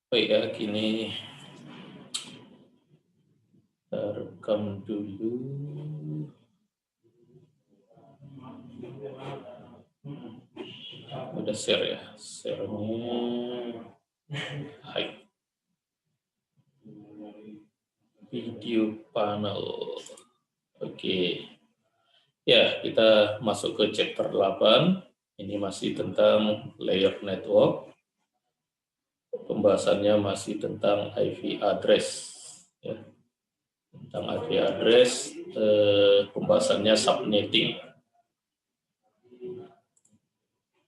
Baik ya, kini rekam dulu. Udah share ya, share-nya. Hai. Video panel. Oke. Ya, kita masuk ke chapter 8. Ini masih tentang layer network. Pembahasannya masih tentang IP address. Ya. Tentang IP address, pembahasannya subnetting.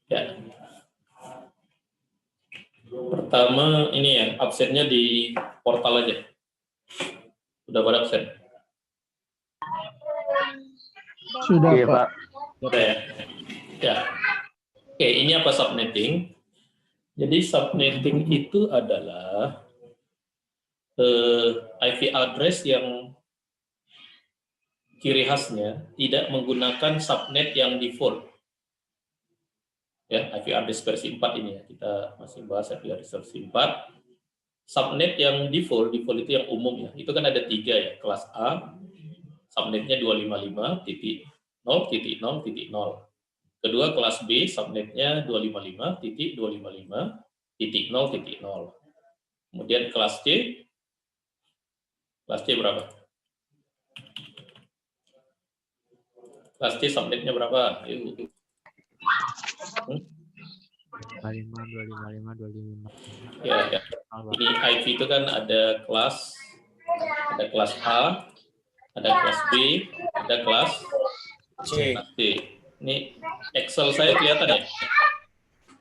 Ya. Pertama ini ya, absennya di portal aja. Sudah pada absen? Sudah, Iya, Pak. Sudah ya? Ya. Oke, ini apa subnetting? Jadi subnetting itu adalah IP address yang ciri khasnya tidak menggunakan subnet yang default. Ya, IP address versi 4 ini ya. Kita masih bahas IP address versi 4. Subnet yang default itu yang umum ya. Itu kan ada 3 ya. Kelas A, subnetnya 255.0.0.0. Kedua kelas B, subnetnya 255.255.0.0. Kemudian kelas C berapa? Kelas C subnetnya berapa? 255. Ya. Ini IP itu kan ada kelas A, ada kelas B, ada kelas C. Ini Excel saya kelihatan ya?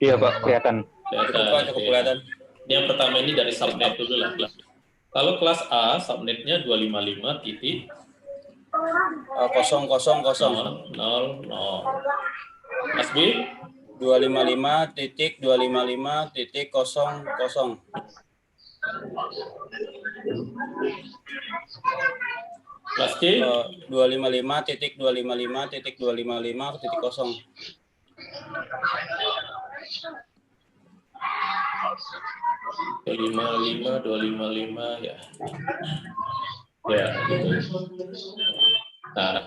Iya, Pak, kelihatan. Cukup kelihatan. Ini yang pertama ini dari subnet dulu lah. Kalau kelas A, subnetnya 255.000.000. Kelas B? 255.255.00. Kelas C? 255.255.255.0. 255 ya. Ya, gitu. Nah,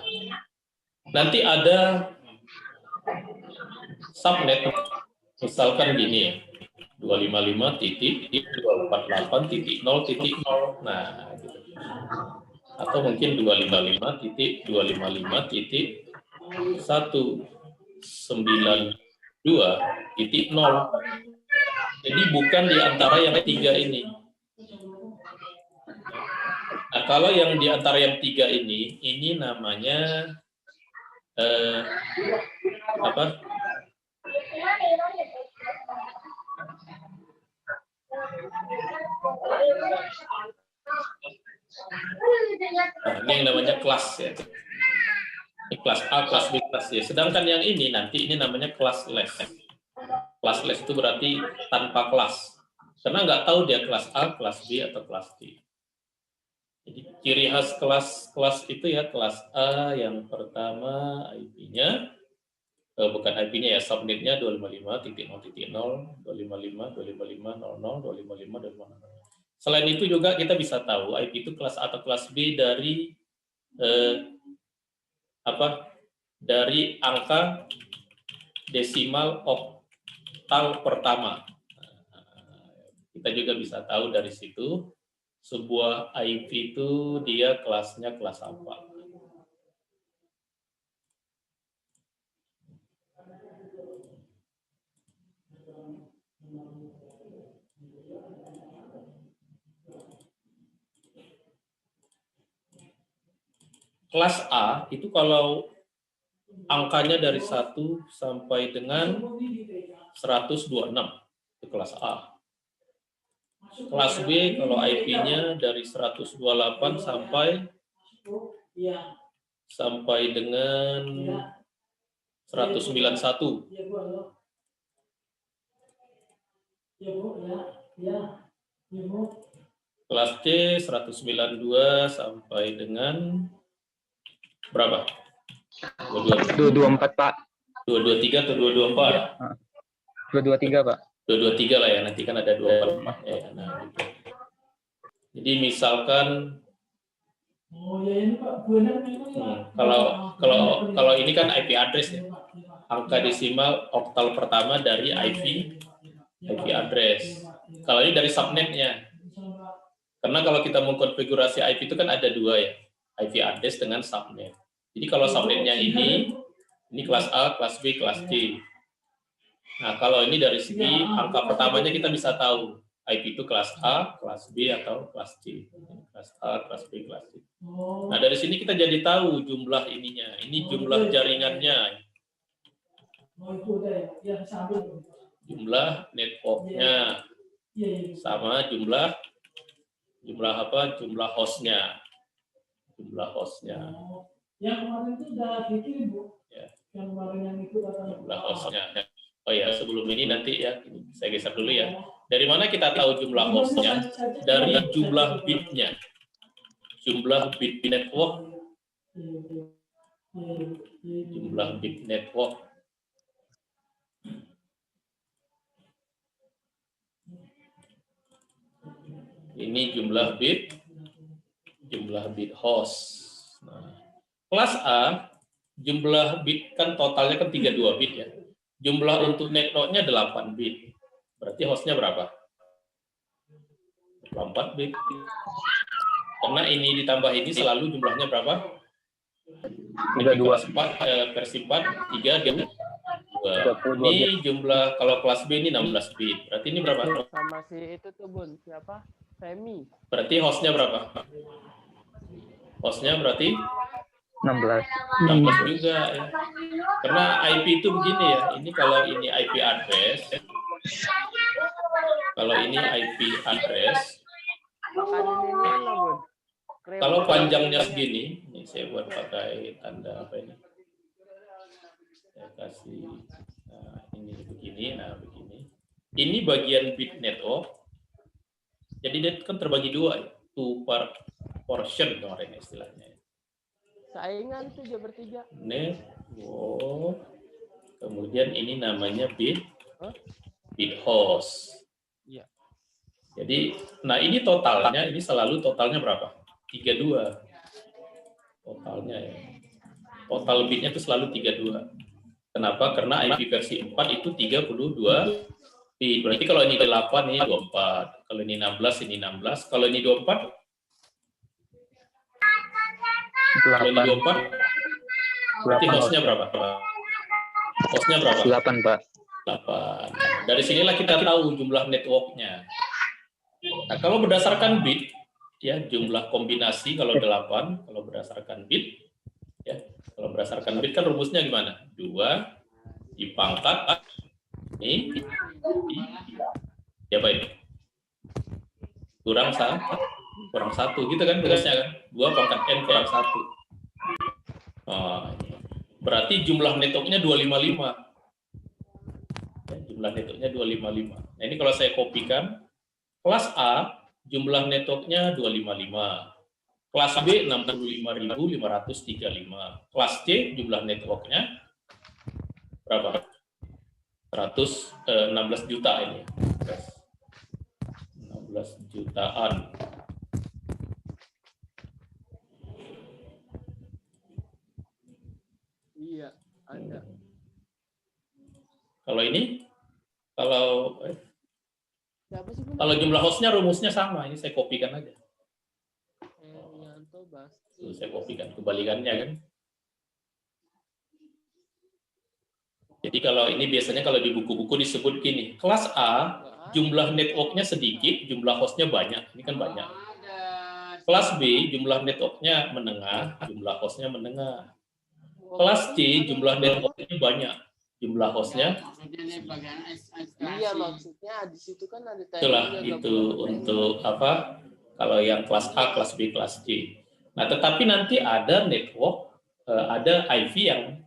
nanti ada subnet misalkan gini ya. 255.248.0.0. Nah, gitu. Atau mungkin 255.255.192.0. Jadi bukan di antara yang 3 ini. Nah, kalau yang di antara yang 3 ini namanya apa? Nah, ini yang namanya kelas ya. Ini kelas A, kelas B, kelas C. Sedangkan yang ini nanti ini namanya classless. Classless itu berarti tanpa kelas. Karena nggak tahu dia kelas A, kelas B, atau kelas C. Jadi ciri khas kelas itu ya, kelas A yang pertama IP-nya, bukan IP-nya ya, subnetnya 255.0.0, 255.255.00, 255.255.00. Selain itu juga kita bisa tahu IP itu kelas A atau kelas B dari dari angka desimal oktal pertama. Kita juga bisa tahu dari situ sebuah IP itu dia kelasnya kelas apa. Kelas A itu kalau angkanya dari 1 sampai dengan 126, itu kelas A. Kelas B kalau IP-nya dari 128 sampai dengan 191. Kelas C 192 sampai dengan berapa? 224, Pak. 223 atau 224? 223, Pak. 223 lah ya, nanti kan ada 244 ya. Nah, gitu. Jadi misalkan kalau ini kan IP address ya, angka desimal oktal pertama dari IP address. Kalau ini dari subnetnya, karena kalau kita mengkonfigurasi IP itu kan ada dua ya, IP address dengan subnet. Jadi kalau subnetnya ini kelas A, kelas B, kelas C. Nah, kalau ini dari segi angka pertamanya kita bisa tahu IP itu kelas A, kelas B, atau kelas C. Kelas A, kelas B, kelas C. Nah, dari sini kita jadi tahu jumlah ininya. Ini jumlah jaringannya. Jumlah networknya. Sama jumlah apa? Jumlah hostnya. Jumlah hostnya. Yang kemarin itu udah gitu, Ibu. Ya. Yang kemarin yang itu jumlah hostnya. Oh ya, sebelum ini nanti ya, saya geser dulu ya. Dari mana kita tahu jumlah hostnya? Dari jumlah bitnya. Jumlah bit network. Jumlah bit network. Ini jumlah bit host. Nah, kelas A, jumlah bit kan totalnya kan 32 bit ya. Jumlah untuk networknya 8 bit. Berarti hostnya berapa? 4 bit. Karena ini ditambah ini selalu jumlahnya berapa? 32. Versi 4, 3, 2. Ini jumlah, kalau kelas B ini 16 bit. Berarti ini berapa? Sama si itu tuh Bun, siapa? Femi. Berarti hostnya berapa? Hostnya berarti 16. 16 juga ya. Karena IP itu begini ya. Ini kalau ini IP address. Kalau ini IP address. Makan ini loh Bun. Kalau panjangnya segini, ini saya buat pakai tanda apa ini? Saya kasih, nah ini begini, nah begini. Ini bagian bit network. Jadi dia kan terbagi dua ya, two portion kemarin istilahnya. Saingan tuh dia bertiga. Network. Kemudian ini namanya bit host. Iya. Jadi, nah ini totalnya, ini selalu totalnya berapa? 32. Totalnya ya. Total bitnya itu selalu 32. Kenapa? Karena IP versi 4 itu 32 bit. Berarti kalau ini 8, ini 24. Kalau ini 16, ini 16. Kalau ini 24, kalau ini 24, berarti hostnya berapa? Hostnya berapa? 8, Pak. 8. Dari sinilah kita tahu jumlah networknya. Nah, kalau berdasarkan bit, ya jumlah kombinasi kalau 8, kalau berdasarkan bit, ya kalau berdasarkan bit kan rumusnya gimana? 2 dipangkat ini, ya baik, kurang 1, gitu kan tugasnya kan? 2 pangkat n kurang 1. Oh, berarti jumlah networknya 255. Ya, jumlah networknya 255. Nah ini kalau saya kopikan, kelas A jumlah networknya 255. Kelas B 65.535. Kelas C jumlah networknya berapa? 16 juta ini. 16 jutaan. Iya, ada. Kalau ini, kalau Siapa sih Bun? kalau jumlah hostnya rumusnya sama. Ini saya kopikan aja. Yanto Basti. Tuh, saya kopikan kebalikannya kan. Jadi kalau ini biasanya kalau di buku-buku disebut gini, kelas A jumlah networknya sedikit, jumlah hostnya banyak. Ini kan banyak. Kelas B jumlah networknya menengah, jumlah hostnya menengah. Kelas C jumlah networknya banyak, jumlah hostnya. Iya maksudnya di situ kan ada Itulah itu untuk apa? Kalau yang kelas A, kelas B, kelas C. Nah, tetapi nanti ada network, ada IV yang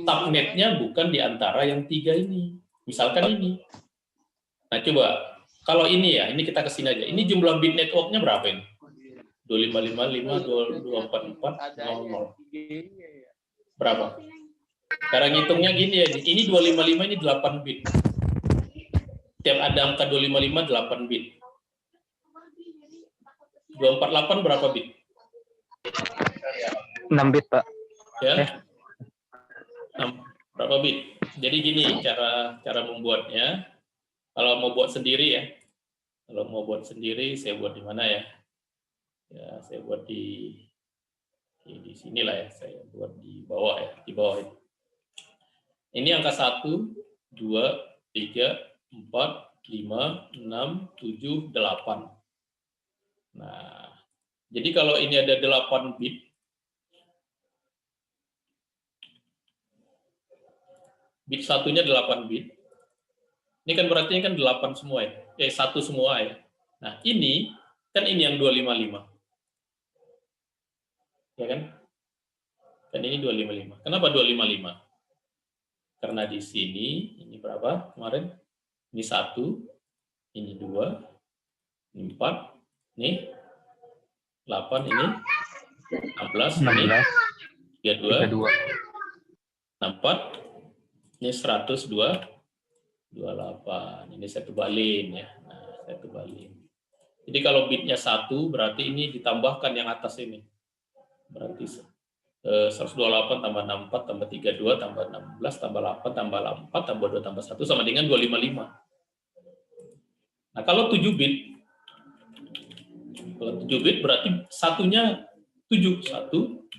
subnetnya bukan di antara yang 3 ini. Misalkan ini. Nah, coba kalau ini ya, ini kita kesini aja. Ini jumlah bit networknya berapa ini? 2555, 2444, 00. Berapa? Cara ngitungnya gini ya. Ini 255, ini 8 bit. Tiap ada angka 255 8 bit. 248 berapa bit? 6 bit, Pak. Ya. 6, berapa bit? Jadi gini cara membuatnya. Kalau mau buat sendiri ya. Kalau mau buat sendiri saya buat di mana ya? Ya, saya buat di sinilah ya. Saya buat di bawah ya, di bawah ini. Ini angka 1 2 3 4 5 6 7 8. Nah, jadi kalau ini ada 8 bit, bit satunya 8 bit. Ini kan berarti kan 8 semua ya. 1 semua ya. Nah, ini kan ini yang 255. Ya kan? Dan ini 255. Kenapa 255? Karena di sini ini berapa kemarin? Ini 1, ini 2, ini 4, ini 8, ini 16, ini 32, 64, ini 102, 28. Ini saya tebalin ya. Nah, saya tebalin. Jadi kalau bitnya 1, berarti ini ditambahkan yang atas ini. Berarti 128 tambah 64 tambah 32 tambah 16 tambah 8 tambah 4 tambah 2 tambah 1 sama dengan 255. Nah, kalau 7 bit, kalau 7 bit berarti satunya 7. 1, 2,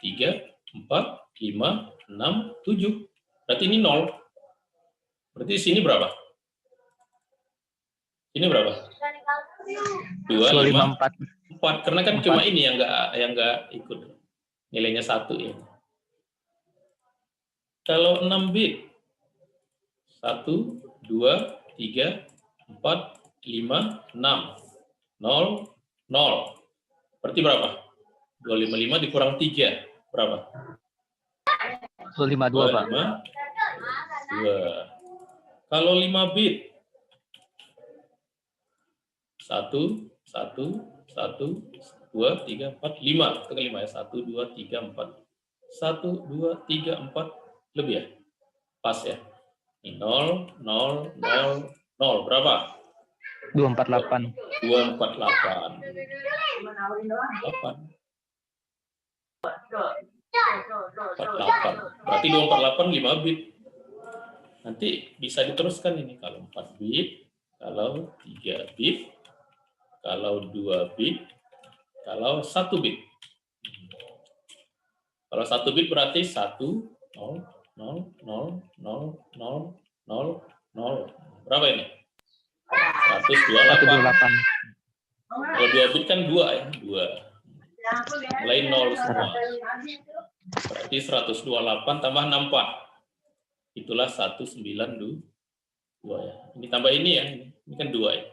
3, 4, 5, 6, 7. Berarti ini 0. Berarti sini berapa? Ini berapa? 254. Karena kan cuma ini yang enggak ikut. Nilainya 1 ya. Kalau 6 bit 1 2 3 4 5 6 0 0. Berarti berapa? 255 dikurang 3 berapa? 252, Pak. 2. Kalau 5 bit 1 1 1 2 3 4 5 itu ke 5 ya. 1 2 3 4 1 2 3 4 lebih ya? Pas ya. Ini 0 0 0 0 berapa? 248. 248. 48. Berarti 248 5 bit. Nanti bisa diteruskan ini kalau 4 bit, kalau 3 bit, kalau 2 bit, kalau 1 bit. Kalau 1 bit berarti 1 0 0 0 0 0 0 0. Berapa ini? 128. Kalau 2 bit kan 2 ya, 2. Mulai 0 semua. Berarti 128 tambah 64. Itulah 192 ya. Ini tambah ini ya, ini kan 2 ya.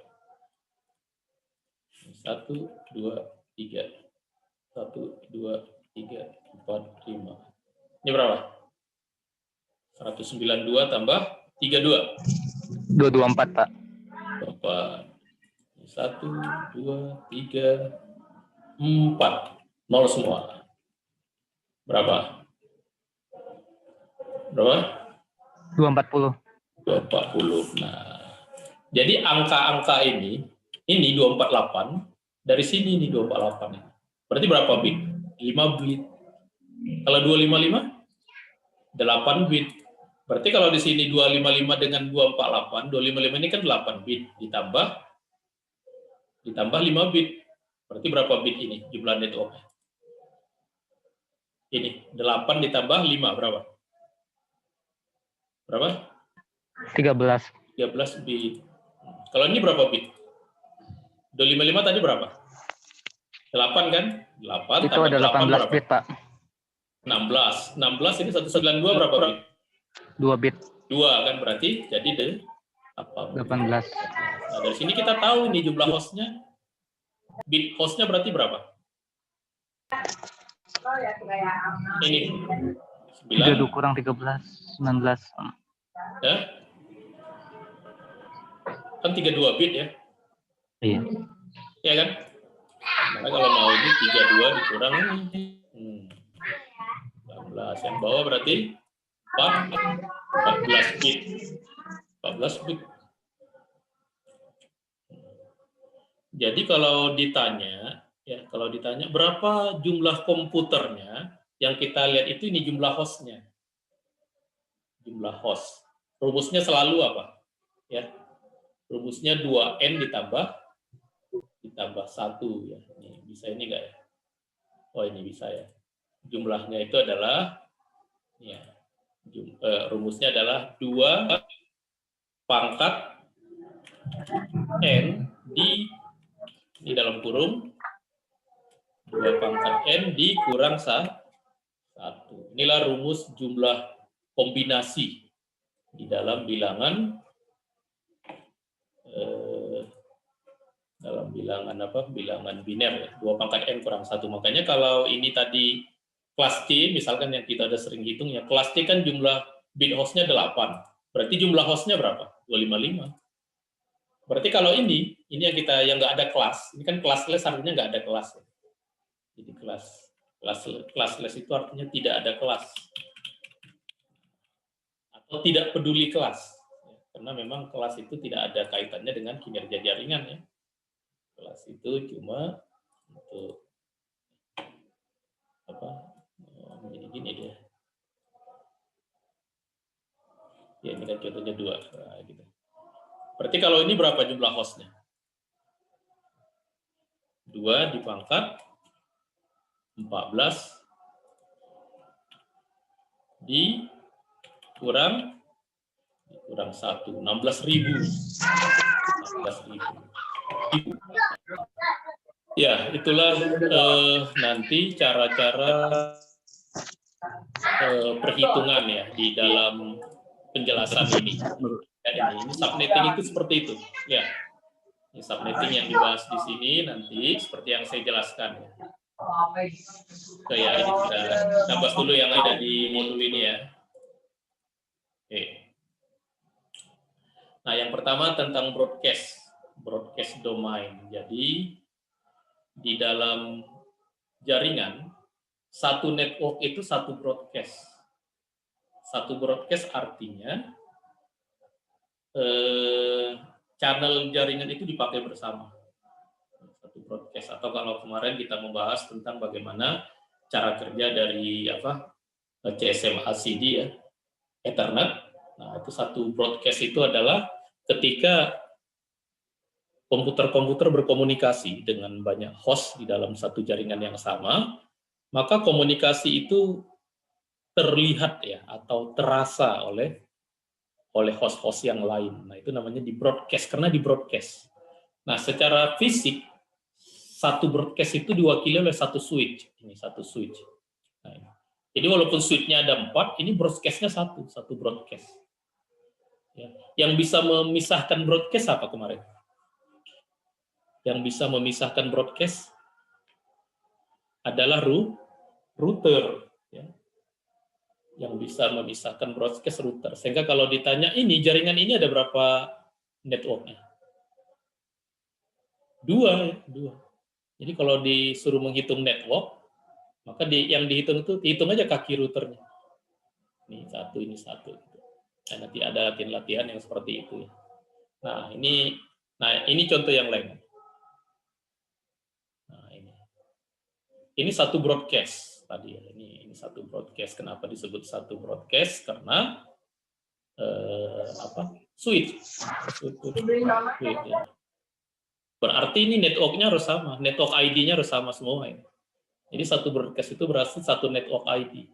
1 2 3 1 2 3 4 5. Ini berapa? 192 tambah 32. 224, Pak. 4. 1 2 3 4. 0 semua. Berapa? Berapa? 240. 240. Nah, jadi angka-angka ini 248, dari sini ini 248. Berarti berapa bit? 5 bit. Kalau 255? 8 bit. Berarti kalau di sini 255 dengan 248, 255 ini kan 8 bit ditambah 5 bit. Berarti berapa bit ini jumlah network? Ini 8 ditambah 5 berapa? Berapa? 13. 13 bit. Kalau ini berapa bit? 255 tadi berapa? 8 kan? 8 Itu ada 18 bit, Pak. 16. 16 ini 192 berapa bit? 2 bit. 2 kan berarti jadi 18. 18. Nah, dari sini kita tahu nih jumlah hostnya. Bit hostnya berarti berapa? Ini 32 kurang 13, 19. Ya? Kan 32 bit ya? Iya. Ya kan? Maka kalau mau ini 32 dikurang 14. Yang bawah berarti 14 bit. 14 bit. Jadi kalau ditanya, ya kalau ditanya berapa jumlah komputernya, yang kita lihat itu ini jumlah hostnya, jumlah host. Rumusnya selalu apa? Ya, rumusnya 2n ditambah 1 ya. Ini bisa ini enggak ya? Oh ini bisa ya. Jumlahnya itu adalah ya, rumusnya adalah 2 pangkat n di dalam kurung 2 pangkat n dikurang 1. Inilah rumus jumlah kombinasi di dalam bilangan bilangan biner ya, 2 pangkat n kurang 1. Makanya kalau ini tadi kelas C, misalkan yang kita udah sering hitung ya, kelas C kan jumlah bit hostnya 8. Berarti jumlah hostnya berapa? 255. Berarti kalau ini yang nggak ada kelas, ini kan classless artinya nggak ada kelas. Jadi classless itu artinya tidak ada kelas. Atau tidak peduli kelas. Karena memang kelas itu tidak ada kaitannya dengan kinerja jaringan ya. Kelas itu cuma untuk gini dia. Ya ini kan contohnya 2. Nah, gitu. Berarti kalau ini berapa jumlah hostnya? 2 dipangkat 14 dikurang 1, 16.000. Ya, itulah nanti cara-cara perhitungan ya di dalam penjelasan ini. Ini subnetting itu seperti itu. Ya, ini subnetting yang dibahas di sini nanti seperti yang saya jelaskan. Oke ya, ini kita bahas dulu yang ada di modul ini ya. Oke. Nah, yang pertama tentang broadcast domain. Jadi di dalam jaringan satu network itu satu broadcast. Satu broadcast artinya channel jaringan itu dipakai bersama. Satu broadcast, atau kalau kemarin kita membahas tentang bagaimana cara kerja dari CSMA CD ya, Ethernet. Nah, itu satu broadcast itu adalah ketika komputer-komputer berkomunikasi dengan banyak host di dalam satu jaringan yang sama, maka komunikasi itu terlihat ya atau terasa oleh host-host yang lain. Nah, itu namanya di broadcast, karena di broadcast. Nah, secara fisik satu broadcast itu diwakili oleh satu switch. Ini satu switch. Nah, ini. Jadi walaupun switch-nya ada 4, ini broadcast-nya satu broadcast. Ya. Yang bisa memisahkan broadcast apa kemarin? Yang bisa memisahkan broadcast adalah router. Ya. Yang bisa memisahkan broadcast router. Sehingga kalau ditanya ini, jaringan ini ada berapa networknya? 2. Jadi kalau disuruh menghitung network, maka yang dihitung itu, dihitung aja kaki routernya. Ini 1, ini 1. Dan nanti ada latihan-latihan yang seperti itu. Nah, ini contoh yang lain. Nah, ini satu broadcast tadi ya. Ini satu broadcast. Kenapa disebut satu broadcast? Karena switch ya. Berarti ini networknya harus sama, network ID-nya harus sama semua ya. Jadi satu broadcast itu berarti satu network ID.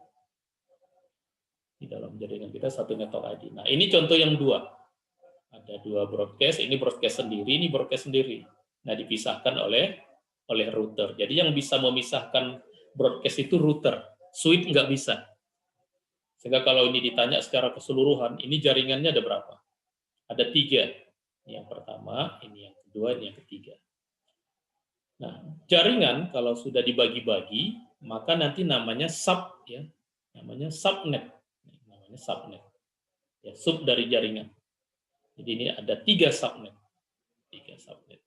Di dalam jaringan kita satu network ID. Nah, ini contoh yang 2. Ada 2 broadcast, ini broadcast sendiri, ini broadcast sendiri. Nah, dipisahkan oleh router. Jadi yang bisa memisahkan broadcast itu router, switch nggak bisa. Sehingga kalau ini ditanya secara keseluruhan, ini jaringannya ada berapa? Ada 3. Ini yang pertama, ini yang kedua, ini yang ketiga. Nah, jaringan kalau sudah dibagi-bagi, maka nanti namanya sub ya, namanya subnet. Namanya subnet. Ya, sub dari jaringan. Jadi ini ada 3 subnet. 3 subnet.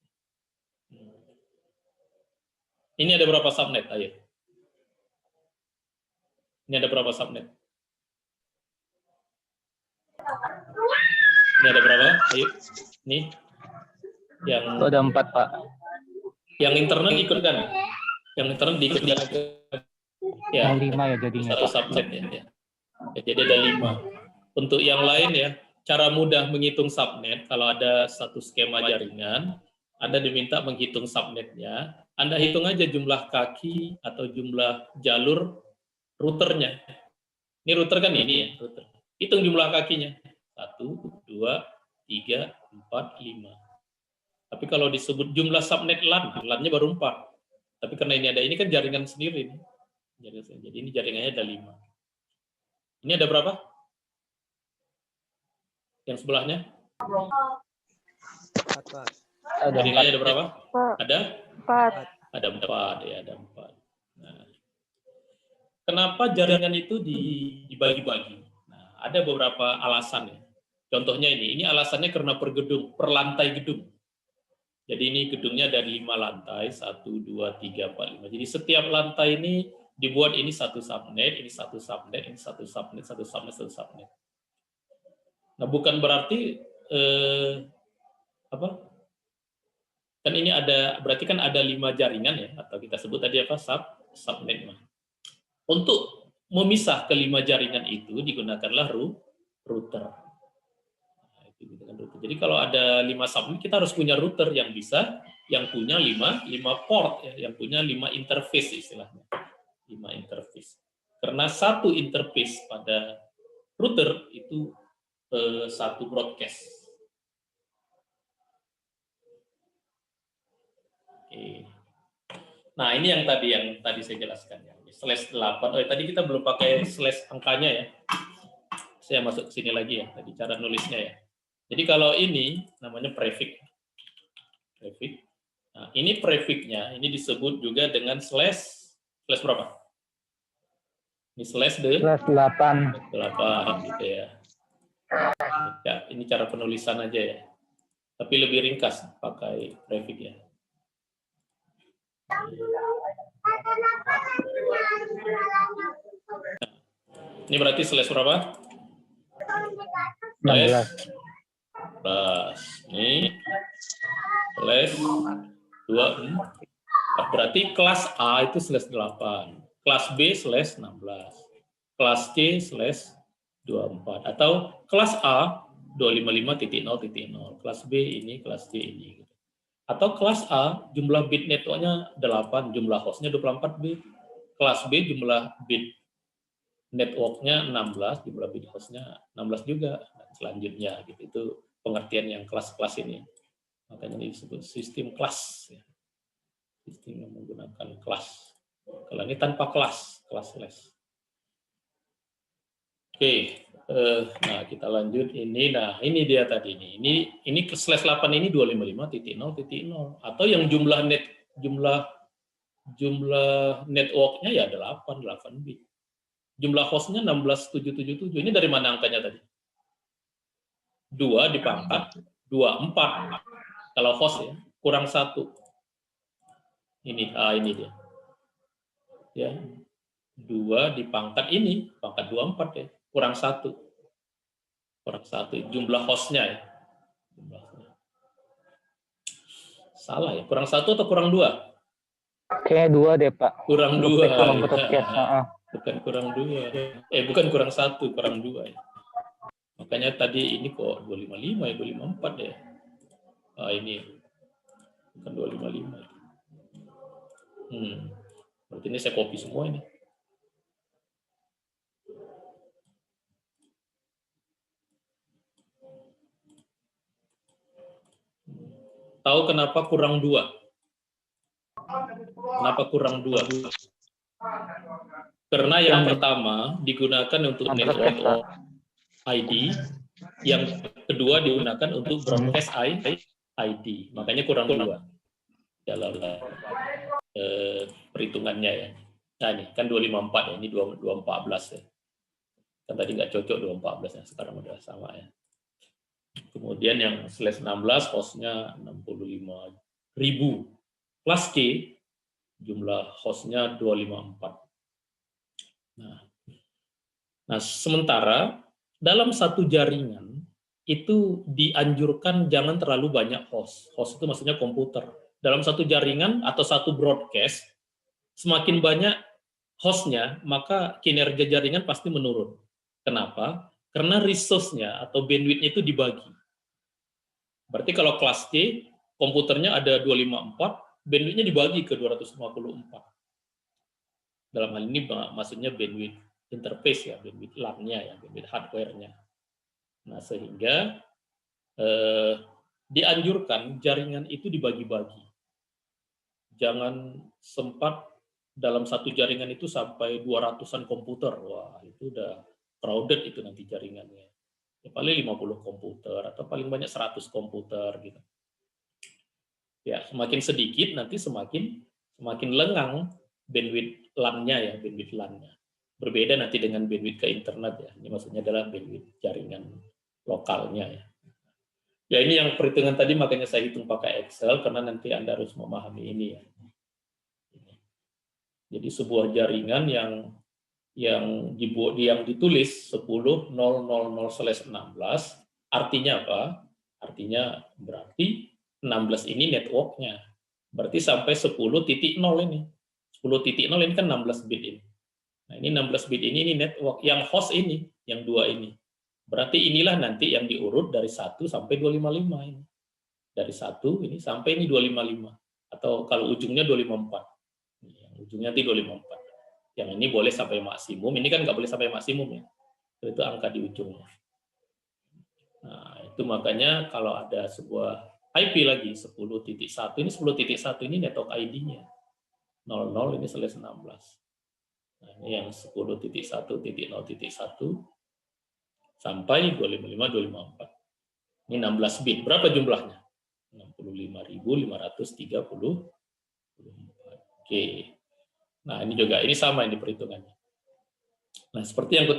Ini ada berapa subnet? Ayo. Ini ada berapa subnet? Ini ada berapa? Ayo. Nih. Yang Itu ada 4, Pak. Yang internal ikut kan? Yang internal diikut ya. 5 ya jadinya. Satu subnet ya. Ya, jadi ada 5. Untuk yang lain ya, cara mudah menghitung subnet, kalau ada satu skema jaringan, Anda diminta menghitung subnetnya, Anda hitung aja jumlah kaki atau jumlah jalur routernya. Ini router kan ini ya, router. Hitung jumlah kakinya. 1, 2, 3, 4, 5. Tapi kalau disebut jumlah subnet LAN, LAN-nya baru 4. Tapi karena ini kan jaringan sendiri. Jadi ini jaringannya ada 5. Ini ada berapa? Yang sebelahnya? Jaringannya ada berapa? Ada? 4. Ada 4 ya, ada 4. Nah, kenapa jaringan itu dibagi-bagi? Nah, ada beberapa alasan ya. Contohnya ini alasannya karena per gedung, per lantai gedung. Jadi ini gedungnya dari 5 lantai, 1, 2, 3, 4, 5. Jadi setiap lantai ini dibuat ini satu subnet, ini satu subnet, ini satu subnet, satu subnet, satu subnet. Nah, bukan berarti kan ini berarti kan ada 5 jaringan ya, atau kita sebut tadi apa, subnet. Untuk memisah kelima jaringan itu digunakanlah router. Jadi kalau ada 5 subnet, kita harus punya router yang punya 5 port ya, yang punya 5 interface istilahnya. 5 interface. Karena satu interface pada router itu satu broadcast. Oke. Nah, ini yang tadi saya jelaskan ya. /8. Oh, tadi kita belum pakai slash angkanya ya. Saya masuk ke sini lagi ya, tadi cara nulisnya ya. Jadi kalau ini namanya prefix. Nah, ini prefixnya, ini disebut juga dengan slash berapa? Ini slash 8 gitu ya. Ya, ini cara penulisan aja ya. Tapi lebih ringkas pakai prefix ya. Ini berarti slash berapa? 16. Ini slash 2. Berarti kelas A itu slash 8. Kelas B slash 16. Kelas C slash 24. Atau kelas A 255.0.0. Kelas B ini, kelas C ini. Atau kelas A jumlah bit networknya 8, jumlah hostnya 24 bit. Kelas B jumlah bit networknya 16, jumlah bit hostnya 16 juga. Dan selanjutnya gitu. Itu pengertian yang kelas-kelas ini. Makanya ini disebut sistem kelas. Sistem yang menggunakan kelas. Kalau ini tanpa kelas less. Oke. Nah, kita lanjut ini. Nah, ini dia tadi ini slash 8 ini 255.0.0 atau yang jumlah networknya ya 8 bit. Jumlah hostnya 16777. Ini dari mana angkanya tadi? 2 dipangkat 24. Kalau host ya, kurang 1. Ini dia. Ya. 2 dipangkat ini, pangkat 24 ya. Kurang 1 jumlah hostnya ya. Salah ya, kurang 1 atau kurang 2? Kayak 2 deh Pak. Kurang 2 ya. Bukan kurang 2 bukan kurang 1, kurang 2 ya. Makanya tadi ini kok 255 ya, 254 ya. Ini bukan 255 ya. Berarti ini saya copy semua ini. Tahu kenapa kurang 2? Kenapa kurang 2? Karena yang pertama digunakan untuk network ID, yang kedua digunakan untuk broadcast ID. Makanya kurang 2 dalam perhitungannya ya. Nah ini kan 254 ya, ini 214 ya. Kan tadi nggak cocok 214 ya, sekarang udah sama ya. Kemudian yang slash 16 hostnya 65.000. Kelas C jumlah hostnya 254. Nah, sementara dalam satu jaringan itu dianjurkan jangan terlalu banyak host. Host itu maksudnya komputer. dalam satu jaringan atau satu broadcast, semakin banyak hostnya, maka kinerja jaringan pasti menurun. Kenapa? Karena resource-nya atau bandwidth-nya itu dibagi. Berarti kalau kelas C, komputernya ada 254, bandwidth-nya dibagi ke 254. Dalam hal ini maksudnya bandwidth interface ya, bandwidth LAN-nya ya, bandwidth hardware-nya. Nah, sehingga dianjurkan jaringan itu dibagi-bagi. Jangan sempat dalam satu jaringan itu sampai 200-an komputer. Wah, itu udah crowded itu nanti jaringannya. Ya, paling 50 komputer atau paling banyak 100 komputer gitu. Ya, semakin sedikit nanti semakin lengang bandwidth LAN-nya ya, bandwidth LAN-nya. Berbeda nanti dengan bandwidth ke internet ya. Ini maksudnya adalah bandwidth jaringan lokalnya ya. Ya, ini yang perhitungan tadi makanya saya hitung pakai Excel karena nanti Anda harus memahami ini ya. Jadi sebuah jaringan yang ditulis 10.000/16 artinya apa? Artinya berarti 16 ini networknya. Berarti sampai 10.0 ini. 10.0 ini kan 16 bit ini. Nah, ini 16 bit ini network. Yang host ini, yang dua ini. Berarti inilah nanti yang diurut dari 1 sampai 255 ini. Dari 1 ini sampai ini 255. Atau kalau ujungnya 254. Yang ujungnya nanti 254. Yang ini boleh sampai maksimum. Ini kan nggak boleh sampai maksimum ya. Itu angka di ujungnya. Nah, itu makanya kalau ada sebuah IP lagi 10.1 ini 10.1 ini network ID-nya. 00 ini /16. Nah, ini yang 10.1.0.1 sampai 255, 254. Ini 16 bit. Berapa jumlahnya? 65.534. Oke. Nah, ini juga ini sama ini perhitungannya. Nah, seperti yang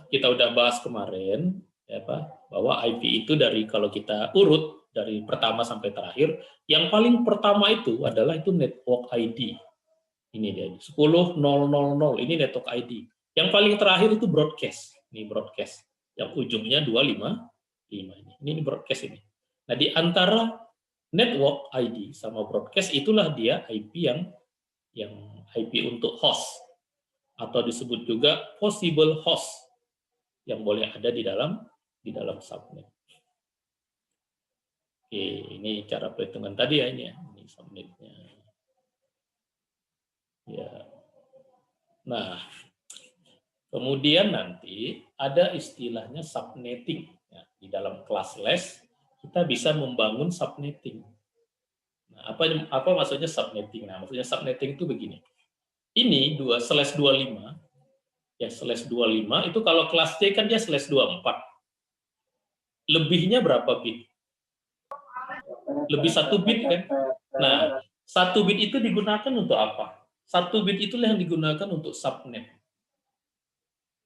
kita udah bahas kemarin, ya Pak, bahwa IP itu dari kalau kita urut dari pertama sampai terakhir, yang paling pertama itu adalah itu network ID. Ini dia 10.000 ini network ID. Yang paling terakhir itu broadcast. Ini broadcast. Yang ujungnya 255 ini. Ini broadcast ini. Nah, di antara network ID sama broadcast itulah dia IP yang IP untuk host atau disebut juga possible host yang boleh ada di dalam subnet. Oke, ini cara perhitungan tadi ya ini ya. Ini subnetnya. Ya. Nah, kemudian nanti ada istilahnya subnetting. Ya, di dalam kelas les kita bisa membangun subnetting. Nah, apa maksudnya subnetting? Nah, maksudnya subnetting itu begini. Ini 2/25 ya /25 itu kalau kelas C kan dia /24. Lebihnya berapa bit? Lebih 1 bit kan? Nah, 1 bit itu digunakan untuk apa? 1 bit itulah yang digunakan untuk subnet.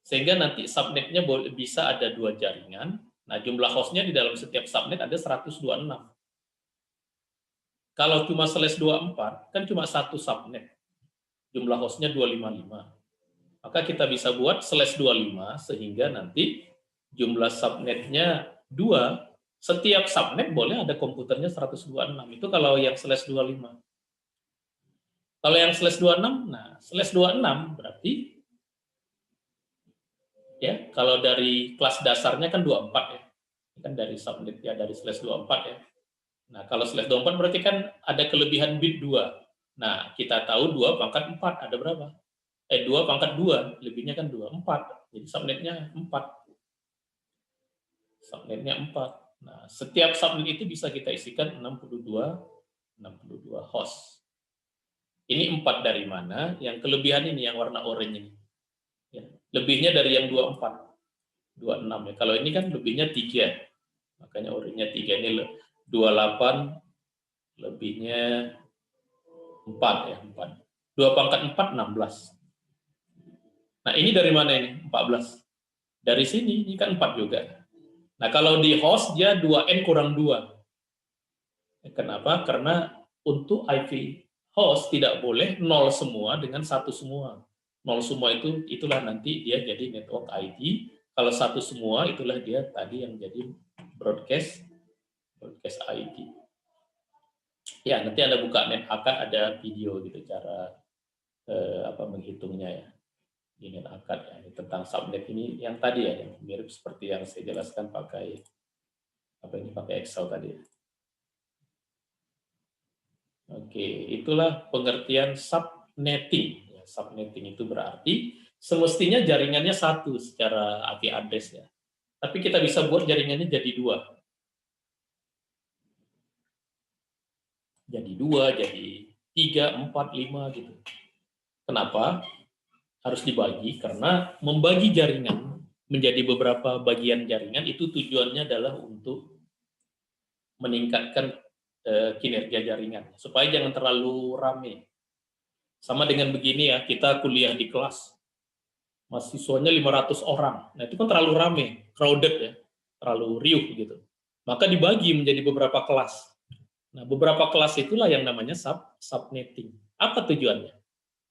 Sehingga nanti subnetnya bisa ada 2 jaringan. Nah, jumlah hostnya di dalam setiap subnet ada 126. Kalau cuma /24, kan cuma 1 subnet. Jumlah hostnya 255. Maka kita bisa buat /25 sehingga nanti jumlah subnetnya 2. Setiap subnet boleh ada komputernya 126. Itu kalau yang /25. Kalau yang /26, nah /26 berarti ya kalau dari kelas dasarnya kan 24 ya. Kan dari subnet ya dari /24 ya. Nah, kalau /24 berarti kan ada kelebihan bit 2. Nah, kita tahu 2 pangkat 4 ada berapa? 2 pangkat 2, lebihnya kan 2, 4. Jadi subnetnya 4. Subnetnya 4. Nah, setiap subnet itu bisa kita isikan 62 host. Ini 4 dari mana? Yang kelebihan ini yang warna oranye ini. Ya, lebihnya dari yang 24. 26 ya. Kalau ini kan lebihnya 3. Makanya oranye 3 ini 28 lebihnya 4 ya, 4. 2 pangkat 4 16. Nah, ini dari mana ini? 14. Dari sini, ini kan 4 juga. Nah, kalau di host, dia 2N kurang 2. Kenapa? Karena untuk IP host tidak boleh 0 semua dengan 1 semua. 0 semua itulah nanti dia jadi network ID. Kalau 1 semua, itulah dia tadi yang jadi broadcast ID. Ya, nanti Anda buka NetAcad ada video gitu cara menghitungnya ya. Di NetAcad ya, ini tentang subnet ini yang tadi ya, yang mirip seperti yang saya jelaskan pakai Excel tadi. Oke, itulah pengertian subnetting. Ya, subnetting itu berarti semestinya jaringannya satu secara IP address ya. Tapi kita bisa buat jaringannya jadi dua. Jadi dua, jadi 3, 4, 5 gitu. Kenapa? Harus dibagi karena membagi jaringan menjadi beberapa bagian jaringan itu tujuannya adalah untuk meningkatkan kinerja jaringan supaya jangan terlalu rame. Sama dengan begini ya, kita kuliah di kelas mahasiswanya 500 orang. Nah, itu kan terlalu rame, crowded ya, terlalu riuh gitu. Maka dibagi menjadi beberapa kelas. Nah, beberapa kelas itulah yang namanya subnetting. Apa tujuannya?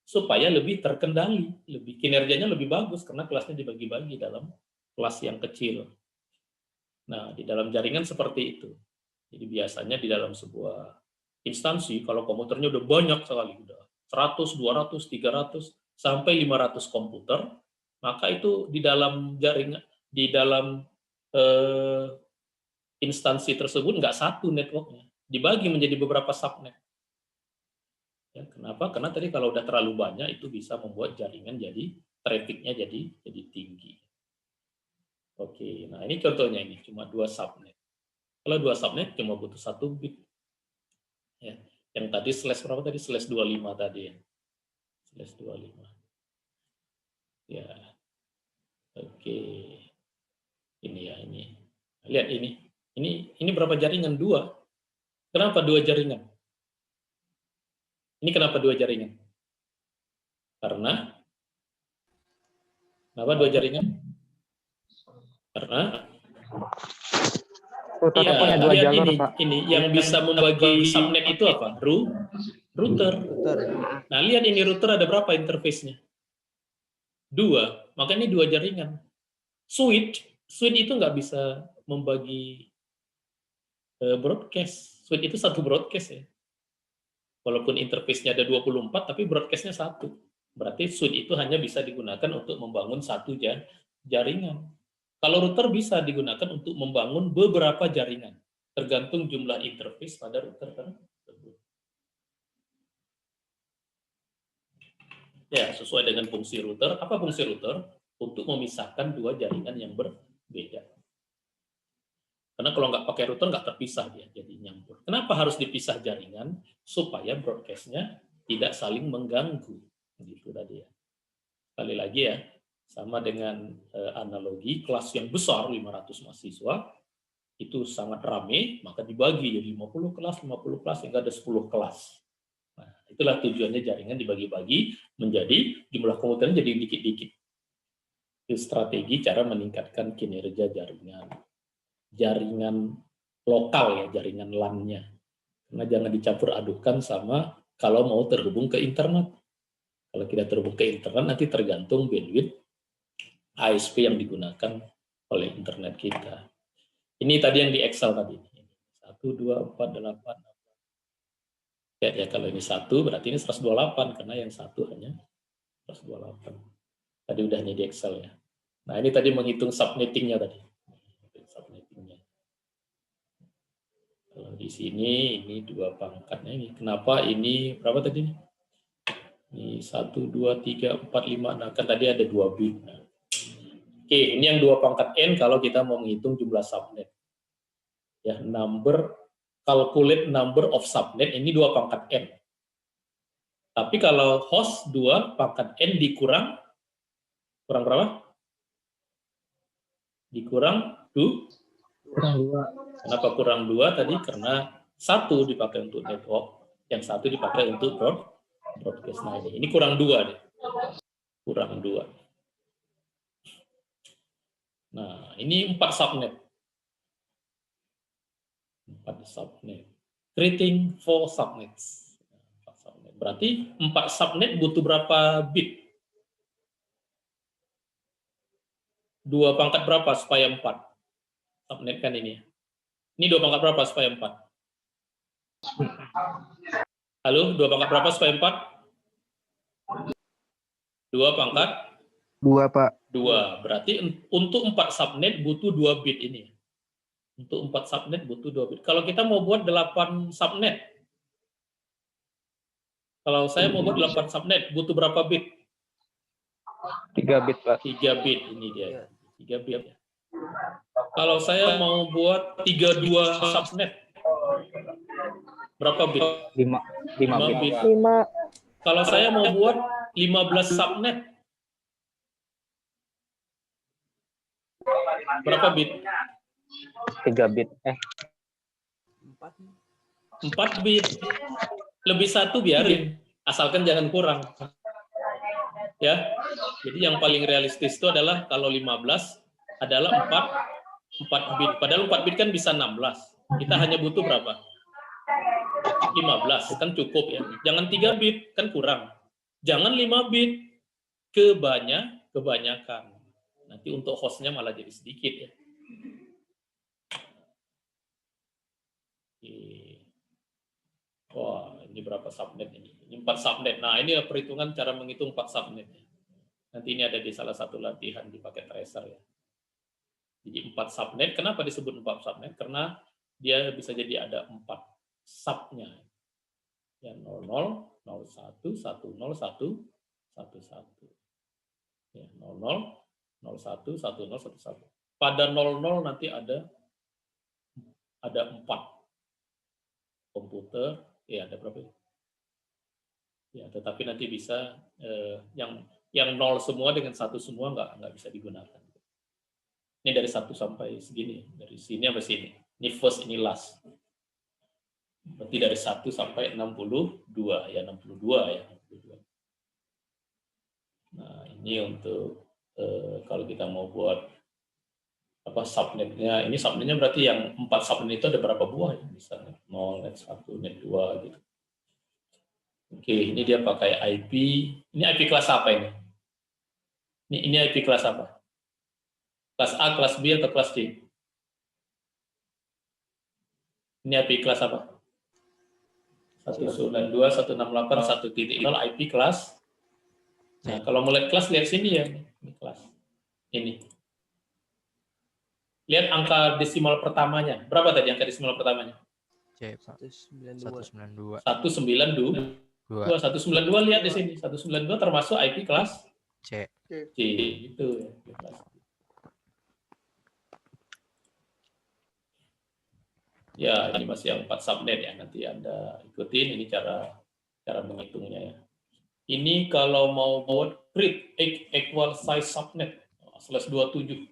Supaya lebih terkendali, lebih kinerjanya lebih bagus karena kelasnya dibagi-bagi dalam kelas yang kecil. Nah, di dalam jaringan seperti itu. Jadi biasanya di dalam sebuah instansi kalau komputernya udah banyak sekali, udah 100, 200, 300 sampai 500 komputer, maka itu di dalam jaringan, di dalam instansi tersebut nggak satu networknya, dibagi menjadi beberapa subnet. Ya, kenapa? Karena tadi kalau udah terlalu banyak itu bisa membuat jaringan jadi trafficnya jadi tinggi. Oke, nah ini contohnya ini cuma 2 subnet. Kalau 2 subnet cuma butuh 1 bit. Ya, yang tadi slash berapa tadi? Slash 25 tadi ya. Slash 25. Ya. Oke. Ini ya ini. Lihat ini. Ini berapa jaringan? 2. Kenapa 2 jaringan? Ini kenapa 2 jaringan? Karena kenapa 2 jaringan? Karena Routernya punya 2 lihat jalur, ini, Pak. ini yang bisa membagi subnet itu apa? Router. Nah, lihat ini router ada berapa interface-nya? 2. Maka ini 2 jaringan. Switch itu nggak bisa membagi broadcast. Switch itu 1 broadcast ya. Walaupun interface-nya ada 24, tapi broadcast-nya 1. Berarti switch itu hanya bisa digunakan untuk membangun 1 jaringan. Kalau router bisa digunakan untuk membangun beberapa jaringan, tergantung jumlah interface pada router tersebut. Ya, sesuai dengan fungsi router. Apa fungsi router? Untuk memisahkan 2 jaringan yang berbeda. Karena kalau nggak pakai router nggak terpisah dia, jadi nyampur. Kenapa harus dipisah jaringan? Supaya broadcast-nya tidak saling mengganggu. Gitu tadi ya. Sekali lagi ya, sama dengan analogi kelas yang besar 500 mahasiswa itu sangat ramai, maka dibagi jadi 50 kelas hingga ada 10 kelas. Nah, itulah tujuannya jaringan dibagi-bagi menjadi jumlah komputernya jadi dikit-dikit. Itu strategi cara meningkatkan kinerja jaringan. Jaringan lokal ya, jaringan LAN-nya. Karena jangan dicampur adukan sama kalau mau terhubung ke internet. Kalau kita terhubung ke internet nanti tergantung bandwidth ISP yang digunakan oleh internet kita. Ini tadi yang di Excel tadi. 1, 2, 4, 8. Ya, kalau ini 1 berarti ini 128 karena yang 1 hanya 128. Tadi udah di Excel ya. Nah, ini tadi menghitung subnetting-nya tadi. Subnetting-nya. Kalau di sini ini 2 pangkatnya ini. Kenapa ini berapa tadi? Ini 1, 2, 3, 4, 5. Nah, kan tadi ada 2 bit. Nah, oke, ini yang 2 pangkat N kalau kita mau menghitung jumlah subnet. Ya, calculate number of subnet ini 2 pangkat N. Tapi kalau host 2 pangkat N dikurang berapa? Dikurang 2. Kurang 2. Kenapa kurang 2 tadi? Karena 1 dipakai untuk network, yang 1 dipakai untuk broadcast. Nah, ini kurang 2 deh. Kurang 2. Nah, ini 4 subnet. 4 subnet. Creating 4 subnets. 4 subnet. Berarti 4 subnet butuh berapa bit? 2 pangkat berapa supaya 4? Subnet kan ini. Ini 2 pangkat berapa supaya 4? Halo, 2 pangkat berapa supaya 4? 2 pangkat 2, Pak. 2. Berarti untuk 4 subnet butuh 2 bit ini. Untuk 4 subnet butuh 2 bit. Kalau kita mau buat 8 subnet, kalau saya mau buat 8 subnet, butuh berapa bit? 3 bit, Pak. 3 bit, ini dia. 3 bit. Kalau saya mau buat 32 subnet, berapa bit? 5 bit. bit. 5. Kalau saya mau buat 15 subnet, berapa bit? 3 bit. 4 bit. Lebih 1 biarin, asalkan jangan kurang. Ya. Jadi yang paling realistis itu adalah kalau 15 adalah 4 bit. Padahal 4 bit kan bisa 16. Kita hanya butuh berapa? 15, kan cukup ya. Jangan 3 bit, kan kurang. Jangan 5 bit, kebanyakan. Nanti untuk hostnya malah jadi sedikit ya. Wah, ini berapa subnet ini? Ini 4 subnet. Nah, ini perhitungan cara menghitung 4 subnet. Nanti ini ada di salah satu latihan di paket tracer ya. Jadi 4 subnet. Kenapa disebut 4 subnet? Karena dia bisa jadi ada 4 subnya. Ya, 00, 01, 10, 1, 11. Ya, 00, 01, 10, 11. Pada 00 nanti ada 4 komputer. Ya, ada berapa? Ya, tetapi nanti bisa yang 0 semua dengan 1 semua nggak bisa digunakan. Ini dari 1 sampai segini, dari sini sampai sini. Ini first, ini last. Berarti dari 1 sampai 62 ya, 62 ya. 62. Nah, ini untuk kalau kita mau buat subnetnya, ini subnetnya berarti yang 4 subnet itu ada berapa buah ya, misalnya 0, net 1, net 2 gitu. Oke, ini dia pakai IP. Ini IP kelas apa ini? Ini IP kelas apa? Kelas A, kelas B, atau kelas D? Ini IP kelas apa? 192.168.1.0 IP kelas. Nah, kalau mau lihat kelas, lihat sini ya. Ini kelas. Ini. Lihat angka desimal pertamanya. Berapa tadi angka desimal pertamanya? C, Pak. 192. 192 lihat di sini. 192 termasuk IP kelas C. C itu ya. Ya, ini masih yang 4 subnet ya. Nanti Anda ikutin ini cara menghitungnya ya. Ini kalau mau buat create equal size subnet /27.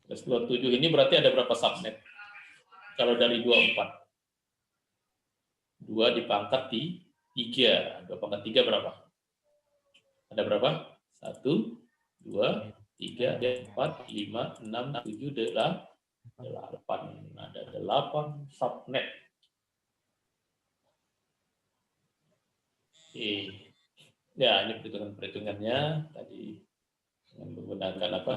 /27 ini berarti ada berapa subnet? Kalau dari 24. 2 dipangkat 3. 2 pangkat 3 berapa? Ada berapa? 1, 2, 3, 4, 5, 6, 7, 8. Ada 8 subnet. Oke. Ya, ini perhitungannya tadi dengan menggunakan apa?